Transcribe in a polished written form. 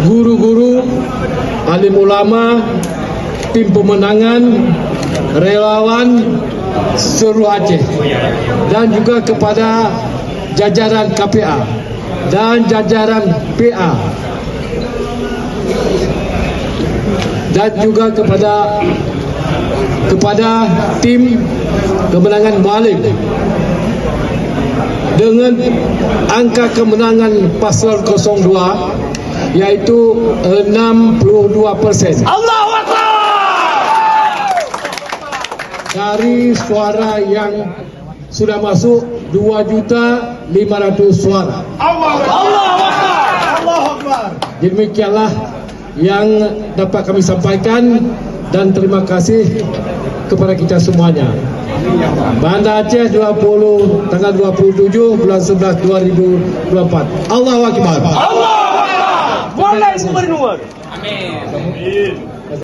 guru-guru, alim ulama, tim pemenangan, relawan seluruh Aceh, dan juga kepada jajaran KPA dan jajaran PA, dan juga kepada tim kemenangan Mualim. Dengan angka kemenangan paslon 02 yaitu 62%. Allahu Akbar. Dari suara yang sudah masuk 2.500.000 suara. Allahu Akbar. Allahu Akbar. Demikianlah yang dapat kami sampaikan, dan terima kasih kepada kita semuanya. Banda Aceh tanggal 27 bulan 11 2024. Allahu Akbar. Allahu Akbar. Mulai Gubernur. Amin.